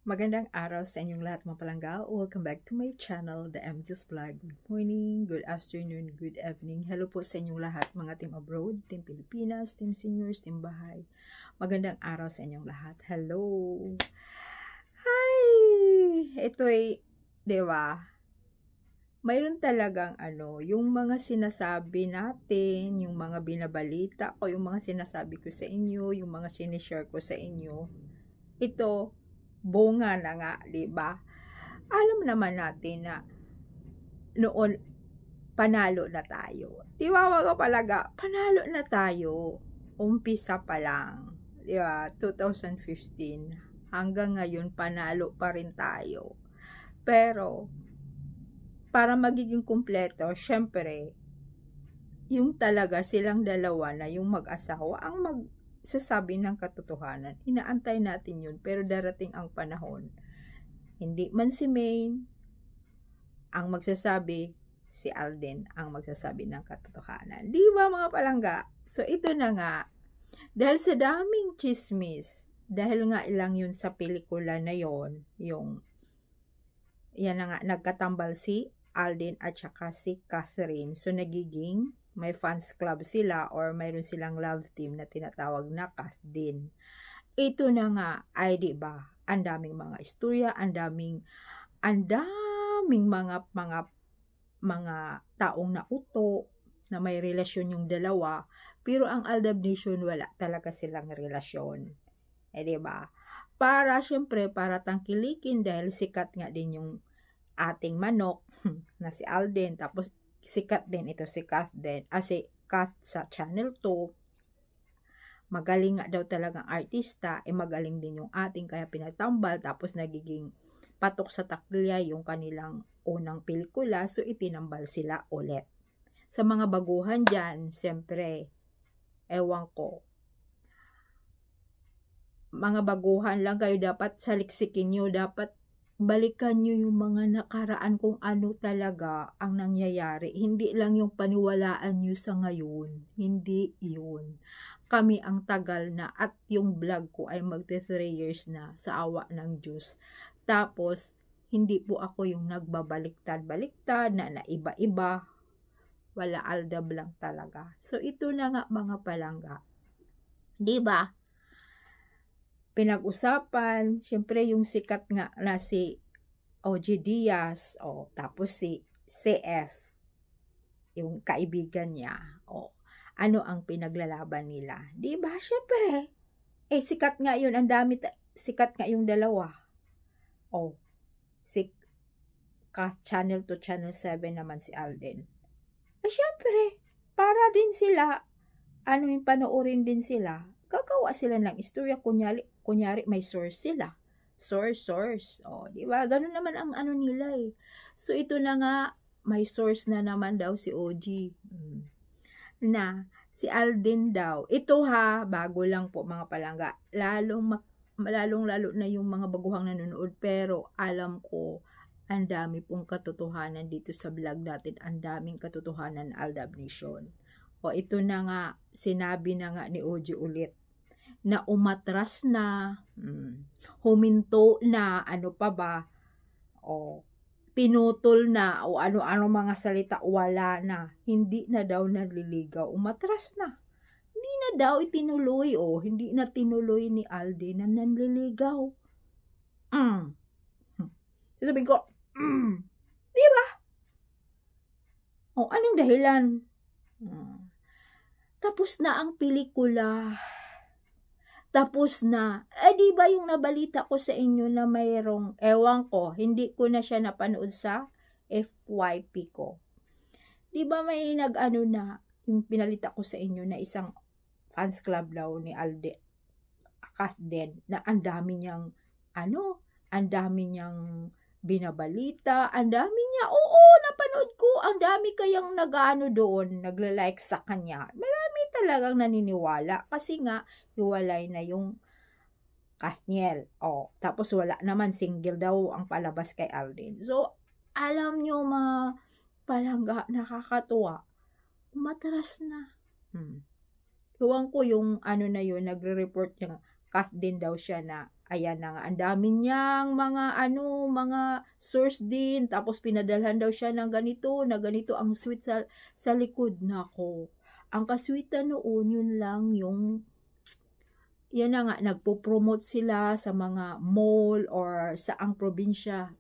Magandang araw sa inyong lahat mga palangga. Welcome back to my channel, The MJ's Vlog. Good morning, good afternoon, good evening. Hello po sa inyong lahat, mga team abroad, team Pilipinas, team seniors, team bahay. Magandang araw sa inyong lahat. Hello! Hi! Ito ay, di ba? Mayroon talagang yung mga sinasabi natin, yung mga binabalita ko, yung mga sinasabi ko sa inyo, yung mga sinishare ko sa inyo. Ito, bunga na nga, di ba? Alam naman natin na noon panalo na tayo. Di ba mga palaga? Panalo na tayo. Umpisa pa lang. Di ba? 2015. Hanggang ngayon, panalo pa rin tayo. Pero, para magiging kumpleto, syempre, yung talaga silang dalawa na yung mag-asawa ang sasabi ng katotohanan. Inaantay natin yun, pero darating ang panahon. Hindi man si Maine ang magsasabi, si Alden ang magsasabi ng katotohanan. Di ba mga palangga? So ito na nga, dahil sa daming chismis, dahil nga lang yun sa pelikula na yon, yan na nga, nagkatambal si Alden at saka si Catherine. So nagiging may fans club sila or mayroon silang love team na tinatawag na Cathdin. Ito na nga ay di ba, ang daming mga istorya, ang daming mga taong nauto na may relasyon yung dalawa, pero ang Aldab Nation wala talaga silang relasyon. Di ba? Syempre, para tangkilikin dahil sikat nga din yung ating manok na si Alden, tapos sikat din ito si Cathdin, si Cath sa Channel 2. Magaling nga daw talagang artista, magaling din yung ating, kaya pinatambal, tapos nagiging patok sa takilya yung kanilang unang pelikula, so itinambal sila ulit. Sa mga baguhan dyan, siyempre, ewan ko, mga baguhan lang kayo, dapat saliksikin nyo, dapat balikan nyo yung mga nakaraan kung ano talaga ang nangyayari. Hindi lang yung paniwalaan nyo sa ngayon. Hindi yun. Kami ang tagal na at yung vlog ko ay magte 3 years na sa awa ng Diyos. Tapos, hindi po ako yung nagbabaliktad-baliktad na iba-iba. Wala, Aldab lang talaga. So, ito na nga mga palangga. Diba? Pinag-usapan, syempre yung sikat nga na si OG Diaz, tapos si CF, yung kaibigan niya, ano ang pinaglalaban nila. Diba? Syempre, sikat nga yun, ang dami, sikat nga yung dalawa. Si Channel 2, Channel 7 naman si Alden. Syempre, para din sila, yung panoorin din sila, gagawa sila ng istorya, kunyari may source sila. Source. Di ba? Ganun naman ang nila eh. So, ito na nga, may source na naman daw si OG. Na, si Alden daw. Ito bago lang po mga palangga. Lalong-lalo na yung mga baguhang nanonood. Pero, alam ko, ang dami pong katotohanan dito sa vlog natin. Ang daming katotohanan, Aldab Nation. Ito na nga, sinabi na nga ni OG ulit, na umatras na, huminto na, ano pa ba, pinutol na, o ano-ano mga salita, wala na, hindi na daw naliligaw, umatras na. Hindi na daw itinuloy, hindi na tinuloy ni Alden na nanliligaw. Sasabihin ko, di ba? Anong dahilan? Tapos na ang pelikula. Tapos na. Di ba yung nabalita ko sa inyo na mayroong, ewan ko, hindi ko na siya napanood sa FYP ko. Di ba may na, yung pinalita ko sa inyo na isang fans club daw ni Alden, Cathdin, na ang dami niyang, ang dami niyang binabalita, ang dami niya, napanood ko, ang dami kayang doon, nagla-like sa kanya. Marami talagang naniniwala kasi nga, hiwalay na yung Kathniel. Tapos wala naman, single daw ang palabas kay Alden. So, alam nyo mga palangga, nakakatuwa, umatras na. Huwag ko yung na yun, nagre-report niya, Cathdin daw siya na Ayan na nga, ang dami niyang mga source din, tapos pinadalhan daw siya ng ganito, na ganito ang sweet sa likod. Nako, ang kasweetan noon, yun lang yung, yan na nga, nagpo-promote sila sa mga mall or sa ang probinsya,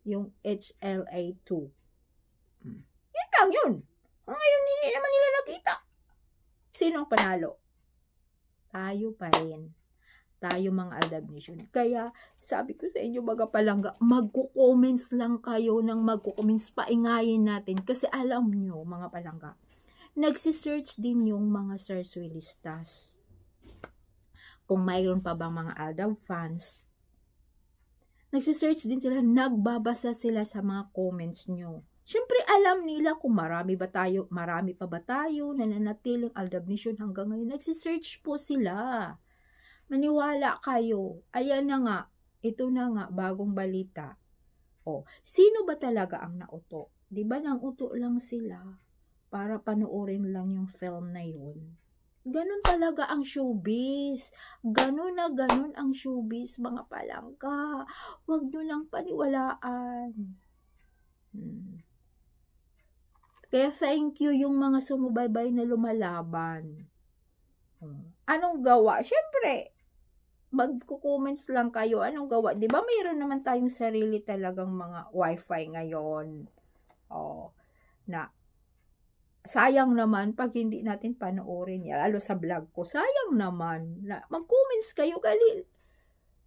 yung HLA2. Yan lang yun. Ngayon, hindi naman nila nakita. Sino ang panalo? Tayo pa rin. Tayo mga Aldab Nation. Kaya, sabi ko sa inyo mga palangga, magko-comments lang kayo ng magko-comments, paingayin natin. Kasi alam nyo, mga palangga, nagsisearch din yung mga sarsuelistas. Kung mayroon pa bang mga Aldab fans, nagsisearch din sila, nagbabasa sila sa mga comments nyo. Siyempre, alam nila kung marami pa ba tayo na nanatiling Aldab Nation hanggang ngayon. Nagsisearch po sila. Maniwala kayo. Ayan na nga. Ito na nga, bagong balita. O, sino ba talaga ang nauto? Di ba nang uto lang sila para panoorin lang yung film na yun? Ganon talaga ang showbiz. Ganon na ganon ang showbiz, mga palangka. Huwag nyo lang paniwalaan. Kaya thank you yung mga sumubaybay na lumalaban. Anong gawa? Siyempre, magko-comments lang kayo. Anong gawa? Di ba mayroon naman tayong sarili talagang mga wifi ngayon? Na sayang naman pag hindi natin panoorin yan. Lalo sa vlog ko, sayang naman. Mag-comments kayo.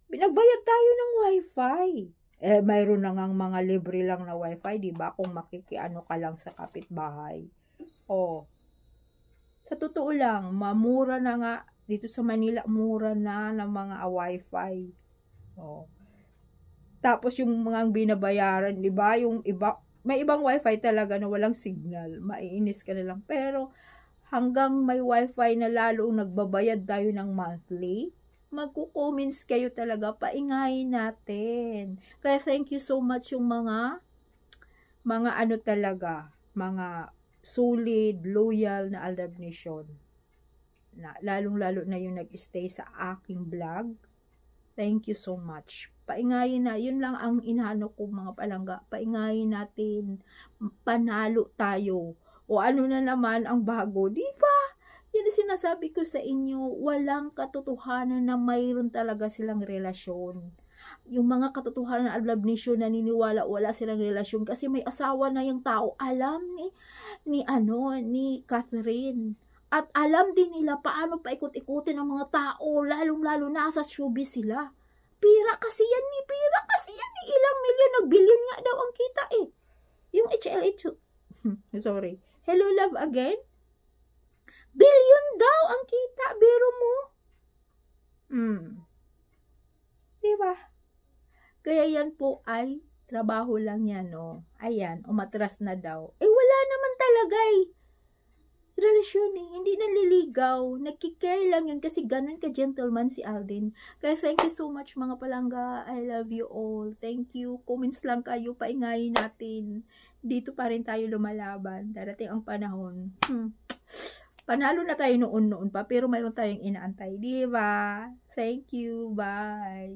Binagbayad tayo ng wifi. Mayroon na ngang mga libre lang na wifi, di ba? Kung makikiano ka lang sa kapitbahay. Sa totoo lang, mamura na nga. Dito sa Manila, mura na ng mga wifi. Tapos yung mga binabayaran, di ba? Yung iba, may ibang wifi talaga na walang signal. Maiinis ka na lang. Pero hanggang may wifi na lalong nagbabayad tayo ng monthly, magko-comments kayo talaga, paingayin natin. Kaya thank you so much yung mga solid, loyal na Aldab Nation. Lalong-lalo na yung nag-stay sa aking vlog. Thank you so much. Paingayin na, yun lang ang inaano ko mga palangga. Paingayin natin, panalo tayo. O ano na naman ang bago, di ba? Yan ang sinasabi ko sa inyo, walang katotohanan na mayroon talaga silang relasyon. Yung mga katotohanan ng Aldab Nation, naniniwala wala silang relasyon kasi may asawa na yung tao. Alam ni Catherine. At alam din nila paano paikot-ikutin ang mga tao, lalong-lalo na sa showbiz sila. Pira kasi yan. Ilang milyon, nag-billion nga daw ang kita eh. Yung HLA2. Sorry. Hello Love Again? Billion daw ang kita, biro mo. Diba? Kaya yan po ay trabaho lang yan, no? Ayan, umatras na daw. Wala naman talaga relasyon hindi naliligaw, nagkikare lang yun kasi ganun ka-gentleman si Alden. Kaya thank you so much mga palangga, I love you all, thank you, comments lang kayo, paingayin natin, dito pa rin tayo lumalaban, darating ang panahon, panalo na tayo noon pa, pero mayroon tayong inaantay, diba? Thank you, bye!